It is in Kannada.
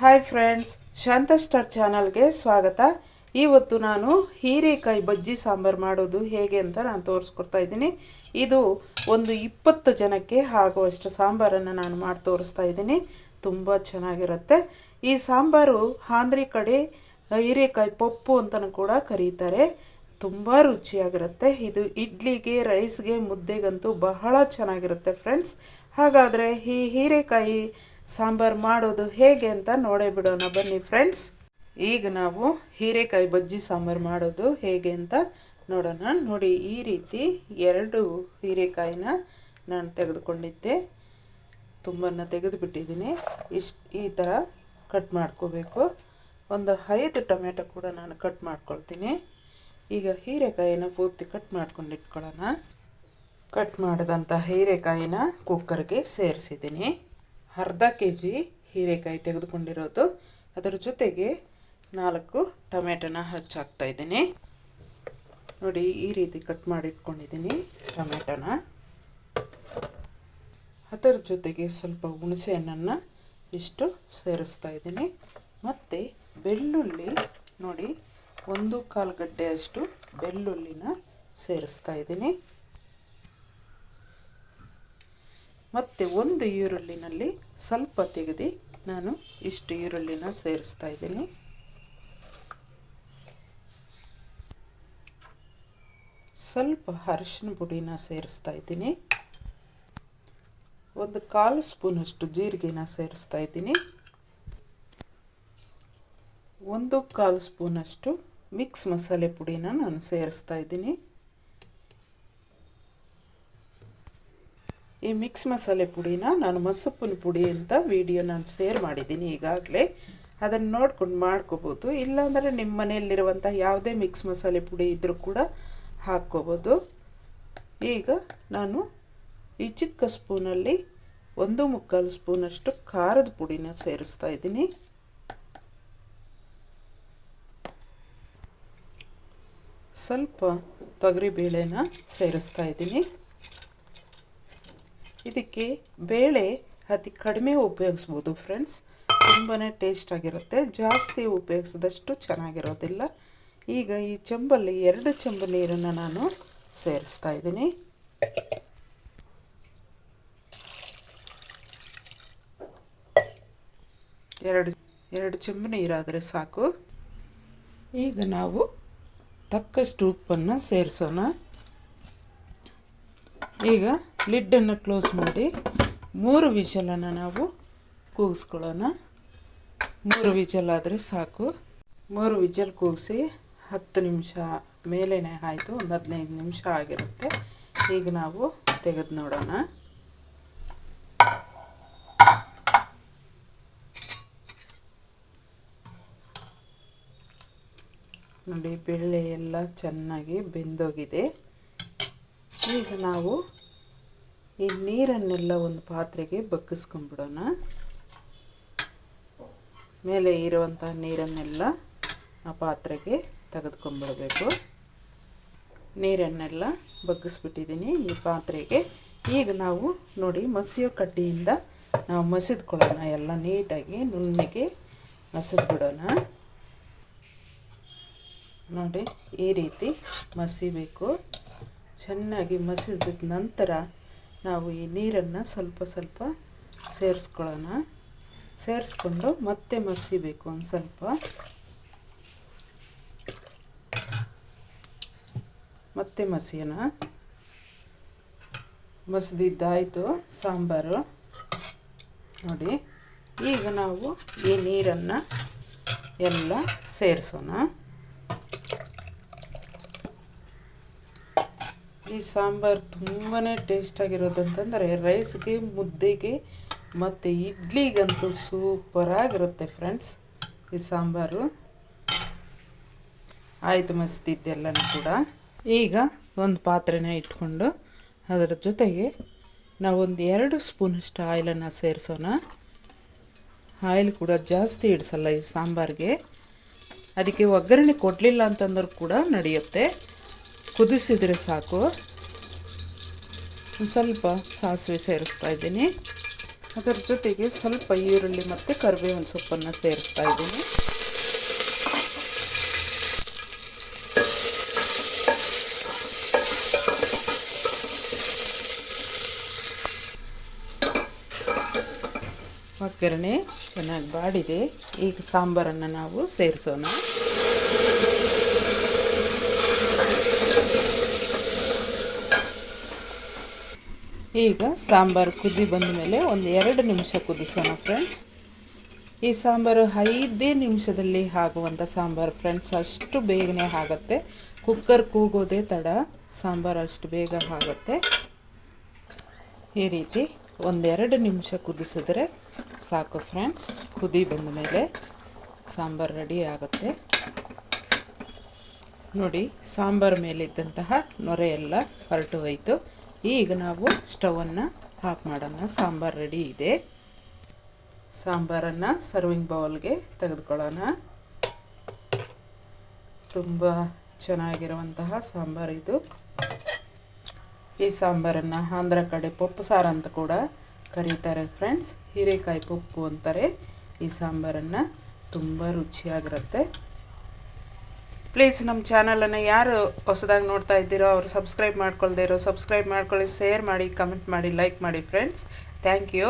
ಹಾಯ್ ಫ್ರೆಂಡ್ಸ್, ಶಾಂತ ಸ್ಟಾರ್ ಚಾನಲ್ಗೆ ಸ್ವಾಗತ. ಇವತ್ತು ನಾನು ಹೀರೆಕಾಯಿ ಬಜ್ಜಿ ಸಾಂಬಾರು ಮಾಡೋದು ಹೇಗೆ ಅಂತ ನಾನು ತೋರಿಸ್ಕೊಡ್ತಾ ಇದ್ದೀನಿ. ಇದು ಒಂದು 20 ಜನಕ್ಕೆ ಆಗುವಷ್ಟು ಸಾಂಬಾರನ್ನು ನಾನು ಮಾಡಿ ತೋರಿಸ್ತಾ ಇದ್ದೀನಿ. ತುಂಬ ಚೆನ್ನಾಗಿರುತ್ತೆ. ಈ ಸಾಂಬಾರು ಆಂಧ್ರ ಕಡೆ ಹೀರೆಕಾಯಿ ಪಪ್ಪು ಅಂತಲೂ ಕೂಡ ಕರೀತಾರೆ. ತುಂಬ ರುಚಿಯಾಗಿರುತ್ತೆ. ಇದು ಇಡ್ಲಿಗೆ, ರೈಸ್ಗೆ, ಮುದ್ದೆಗಂತೂ ಬಹಳ ಚೆನ್ನಾಗಿರುತ್ತೆ ಫ್ರೆಂಡ್ಸ್. ಹಾಗಾದರೆ ಈ ಹೀರೆಕಾಯಿ ಸಾಂಬಾರು ಮಾಡೋದು ಹೇಗೆ ಅಂತ ನೋಡೇ ಬಿಡೋಣ ಬನ್ನಿ ಫ್ರೆಂಡ್ಸ್. ಈಗ ನಾವು ಹೀರೆಕಾಯಿ ಬಜ್ಜಿ ಸಾಂಬಾರು ಮಾಡೋದು ಹೇಗೆ ಅಂತ ನೋಡೋಣ. ನೋಡಿ, ಈ ರೀತಿ 2 ಹೀರೆಕಾಯಿನ ನಾನು ತೆಗೆದುಕೊಂಡಿದ್ದೆ. ತುಂಬನ್ನು ತೆಗೆದುಬಿಟ್ಟಿದ್ದೀನಿ. ಈ ಥರ ಕಟ್ ಮಾಡ್ಕೋಬೇಕು. ಒಂದು 5 ಟೊಮೆಟೊ ಕೂಡ ನಾನು ಕಟ್ ಮಾಡ್ಕೊಳ್ತೀನಿ. ಈಗ ಹೀರೆಕಾಯಿನ ಪೂರ್ತಿ ಕಟ್ ಮಾಡ್ಕೊಂಡು ಇಟ್ಕೊಳ್ಳೋಣ. ಕಟ್ ಮಾಡಿದಂಥ ಹೀರೆಕಾಯಿನ ಕುಕ್ಕರ್ಗೆ ಸೇರಿಸಿದ್ದೀನಿ. ಅರ್ಧ kg ಹೀರೆಕಾಯಿ ತೆಗೆದುಕೊಂಡಿರೋದು. ಅದರ ಜೊತೆಗೆ 4 ಟೊಮೆಟೊನ ಹಚ್ಚಾಕ್ತಾ ಇದ್ದೀನಿ. ನೋಡಿ, ಈ ರೀತಿ ಕಟ್ ಮಾಡಿ ಇಟ್ಕೊಂಡಿದ್ದೀನಿ ಟೊಮೆಟೊನ. ಅದರ ಜೊತೆಗೆ ಸ್ವಲ್ಪ ಹುಣಸೆ ಹಣ್ಣನ್ನು ಇಷ್ಟು ಸೇರಿಸ್ತಾ ಇದ್ದೀನಿ. ಮತ್ತು ಬೆಳ್ಳುಳ್ಳಿ ನೋಡಿ, 1/4 ಗಡ್ಡೆಯಷ್ಟು ಬೆಳ್ಳುಳ್ಳಿನ ಸೇರಿಸ್ತಾ ಇದ್ದೀನಿ. ಮತ್ತು 1 ಈರುಳ್ಳಿನಲ್ಲಿ ಸ್ವಲ್ಪ ತೆಗೆದು ನಾನು ಇಷ್ಟು ಈರುಳ್ಳಿನ ಸೇರಿಸ್ತಾ ಇದ್ದೀನಿ. ಸ್ವಲ್ಪ ಅರಿಶಿನ ಪುಡಿನ ಸೇರಿಸ್ತಾ ಇದ್ದೀನಿ. 1/4 ಸ್ಪೂನಷ್ಟು ಜೀರಿಗೆನ ಸೇರಿಸ್ತಾ ಇದ್ದೀನಿ. 1/4 ಸ್ಪೂನಷ್ಟು ಮಿಕ್ಸ್ ಮಸಾಲೆ ಪುಡಿನ ನಾನು ಸೇರಿಸ್ತಾ ಇದ್ದೀನಿ. ಈ ಮಿಕ್ಸ್ ಮಸಾಲೆ ಪುಡಿನ ನಾನು ಮಸಪ್ಪನ ಪುಡಿ ಅಂತ ವಿಡಿಯೋ ನಾನು ಶೇರ್ ಮಾಡಿದ್ದೀನಿ ಈಗಾಗಲೇ. ಅದನ್ನು ನೋಡ್ಕೊಂಡು ಮಾಡ್ಕೋಬೋದು. ಇಲ್ಲಾಂದರೆ ನಿಮ್ಮ ಮನೆಯಲ್ಲಿರುವಂಥ ಯಾವುದೇ ಮಿಕ್ಸ್ ಮಸಾಲೆ ಪುಡಿ ಇದ್ದರೂ ಕೂಡ ಹಾಕ್ಕೋಬೋದು. ಈಗ ನಾನು ಈ ಚಿಕ್ಕ ಸ್ಪೂನಲ್ಲಿ 1/4 ಸ್ಪೂನಷ್ಟು ಖಾರದ ಪುಡಿನ ಸೇರಿಸ್ತಾ ಇದ್ದೀನಿ. ಸ್ವಲ್ಪ ತೊಗರಿಬೇಳೆನ ಸೇರಿಸ್ತಾ ಇದ್ದೀನಿ. ಇದಕ್ಕೆ ಬೇಳೆ ಅತಿ ಕಡಿಮೆ ಉಪಯೋಗಿಸ್ಬೋದು ಫ್ರೆಂಡ್ಸ್. ತುಂಬಾ ಟೇಸ್ಟ್ ಆಗಿರುತ್ತೆ. ಜಾಸ್ತಿ ಉಪಯೋಗಿಸಿದಷ್ಟು ಚೆನ್ನಾಗಿರೋದಿಲ್ಲ. ಈಗ ಈ ಚೆಂಬಲ್ಲಿ 2 ಚೆಂಬು ನೀರನ್ನು ನಾನು ಸೇರಿಸ್ತಾ ಇದ್ದೀನಿ. ಎರಡು ಚೆಂಬು ನೀರಾದರೆ ಸಾಕು. ಈಗ ನಾವು ತಕ್ಕಷ್ಟು ಉಪ್ಪನ್ನು ಸೇರಿಸೋಣ. ಈಗ ಲಿಡ್ಡನ್ನು ಕ್ಲೋಸ್ ಮಾಡಿ 3 ವಿಷಲನ್ನು ನಾವು ಕೂಗಿಸ್ಕೊಳ್ಳೋಣ. 3 ವಿಷಲ್ ಆದರೆ ಸಾಕು. 3 ವಿಷಲ್ ಕೂಗಿಸಿ 10 ನಿಮಿಷ ಮೇಲೇ ಆಯಿತು. ಒಂದು 15 ನಿಮಿಷ ಆಗಿರುತ್ತೆ. ಈಗ ನಾವು ತೆಗೆದು ನೋಡೋಣ. ನೋಡಿ, ಬೇಳೆ ಎಲ್ಲ ಚೆನ್ನಾಗಿ ಬೆಂದೋಗಿದೆ. ಈಗ ನಾವು ಈ ನೀರನ್ನೆಲ್ಲ ಒಂದು ಪಾತ್ರೆಗೆ ಬಗ್ಗಿಸ್ಕೊಂಡ್ಬಿಡೋಣ. ಮೇಲೆ ಇರುವಂಥ ನೀರನ್ನೆಲ್ಲ ಆ ಪಾತ್ರೆಗೆ ತೆಗೆದುಕೊಂಡ್ಬಿಡಬೇಕು. ನೀರನ್ನೆಲ್ಲ ಬಗ್ಗಿಸ್ಬಿಟ್ಟಿದ್ದೀನಿ ಈ ಪಾತ್ರೆಗೆ. ಈಗ ನಾವು ನೋಡಿ, ಮಸಿಯೋ ಕಡ್ಡಿಯಿಂದ ನಾವು ಮಸಿದ್ಕೊಳ್ಳೋಣ. ಎಲ್ಲ ನೀಟಾಗಿ ನುಣ್ಣಗೆ ಮಸಿದ್ಬಿಡೋಣ. ನೋಡಿ, ಈ ರೀತಿ ಮಸಿಬೇಕು. ಚೆನ್ನಾಗಿ ಮಸಿದ ನಂತರ ನಾವು ಈ ನೀರನ್ನು ಸ್ವಲ್ಪ ಸ್ವಲ್ಪ ಸೇರಿಸ್ಕೊಳ್ಳೋಣ. ಸೇರಿಸ್ಕೊಂಡು ಮತ್ತೆ ಮಸಿಬೇಕು. ಒಂದು ಸ್ವಲ್ಪ ಮತ್ತೆ ಮಸಿಯೋಣ. ಮಸಿದಿದ್ದಾಯಿತು ಸಾಂಬಾರು. ನೋಡಿ, ಈಗ ನಾವು ಈ ನೀರನ್ನು ಎಲ್ಲ ಸೇರಿಸೋಣ. ಈ ಸಾಂಬಾರು ತುಂಬಾ ಟೇಸ್ಟಾಗಿರೋದಂತಂದರೆ ರೈಸ್ಗೆ, ಮುದ್ದೆಗೆ ಮತ್ತು ಇಡ್ಲಿಗಂತೂ ಸೂಪರಾಗಿರುತ್ತೆ ಫ್ರೆಂಡ್ಸ್ ಈ ಸಾಂಬಾರು. ಆಯಿತು ಮಸ್ತಿದ್ದೆಲ್ಲನೂ ಕೂಡ. ಈಗ ಒಂದು ಪಾತ್ರೆನ ಇಟ್ಕೊಂಡು ಅದರ ಜೊತೆಗೆ ನಾವೊಂದು 2 ಸ್ಪೂನಷ್ಟು ಆಯಿಲನ್ನು ಸೇರಿಸೋಣ. ಆಯಿಲ್ ಕೂಡ ಜಾಸ್ತಿ ಇಡಿಸಲ್ಲ ಈ ಸಾಂಬಾರಿಗೆ. ಅದಕ್ಕೆ ಒಗ್ಗರಣೆ ಕೊಡಲಿಲ್ಲ ಅಂತಂದ್ರೂ ಕೂಡ ನಡೆಯುತ್ತೆ. ಕುದಿಸಿದರೆ ಸಾಕು. ಸ್ವಲ್ಪ ಸಾಸಿವೆ ಸೇರಿಸ್ತಾ ಇದ್ದೀನಿ. ಅದರ ಜೊತೆಗೆ ಸ್ವಲ್ಪ ಈರುಳ್ಳಿ ಮತ್ತು ಕರಿಬೇವಿನ ಸೊಪ್ಪನ್ನು ಸೇರಿಸ್ತಾ ಇದ್ದೀನಿ. ಒಗ್ಗರಣೆ ಚೆನ್ನಾಗಿ ಬಾಡಿದೆ. ಈಗ ಸಾಂಬಾರನ್ನು ನಾವು ಸೇರಿಸೋಣ. ಈಗ ಸಾಂಬಾರು ಕುದಿ ಬಂದ ಮೇಲೆ ಒಂದು 2 ನಿಮಿಷ ಕುದಿಸೋಣ ಫ್ರೆಂಡ್ಸ್. ಈ ಸಾಂಬಾರು 5 ನಿಮಿಷದಲ್ಲಿ ಆಗುವಂಥ ಸಾಂಬಾರು ಫ್ರೆಂಡ್ಸ್. ಅಷ್ಟು ಬೇಗನೆ ಆಗುತ್ತೆ. ಕುಕ್ಕರ್ ಕೂಗೋದೇ ತಡ, ಸಾಂಬಾರು ಅಷ್ಟು ಬೇಗ ಆಗುತ್ತೆ. ಈ ರೀತಿ 1-2 ನಿಮಿಷ ಕುದಿಸಿದ್ರೆ ಸಾಕು ಫ್ರೆಂಡ್ಸ್. ಕುದಿ ಬಂದ ಮೇಲೆ ಸಾಂಬಾರು ರೆಡಿ ಆಗುತ್ತೆ. ನೋಡಿ, ಸಾಂಬಾರು ಮೇಲಿದ್ದಂತಹ ನೊರೆ ಎಲ್ಲ ಹೊರಟು ಹೋಯಿತು. ಈಗ ನಾವು ಸ್ಟವನ್ನು ಆಫ್ ಮಾಡೋಣ. ಸಾಂಬಾರು ರೆಡಿ ಇದೆ. ಸಾಂಬಾರನ್ನು ಸರ್ವಿಂಗ್ ಬೌಲ್ಗೆ ತೆಗೆದುಕೊಳ್ಳೋಣ. ತುಂಬ ಚೆನ್ನಾಗಿರುವಂತಹ ಸಾಂಬಾರು ಇದು. ಈ ಸಾಂಬಾರನ್ನು ಆಂಧ್ರ ಕಡೆ ಪಪ್ಪು ಸಾರು ಅಂತ ಕೂಡ ಕರೀತಾರೆ ಫ್ರೆಂಡ್ಸ್. ಹೀರೆಕಾಯಿ ಪಪ್ಪು ಅಂತಾರೆ ಈ ಸಾಂಬಾರನ್ನು. ತುಂಬ ರುಚಿಯಾಗಿರುತ್ತೆ. ಪ್ಲೀಸ್ ನಮ್ಮ ಚಾನಲನ್ನು ಯಾರು ಹೊಸದಾಗಿ ನೋಡ್ತಾ ಇದ್ದೀರೋ ಅವರು ಸಬ್ಸ್ಕ್ರೈಬ್ ಮಾಡ್ಕೊಳ್ದೇ ಇರೋ ಸಬ್ಸ್ಕ್ರೈಬ್ ಮಾಡ್ಕೊಳ್ಳಿ, ಶೇರ್ ಮಾಡಿ, ಕಮೆಂಟ್ ಮಾಡಿ, ಲೈಕ್ ಮಾಡಿ ಫ್ರೆಂಡ್ಸ್. Thank you.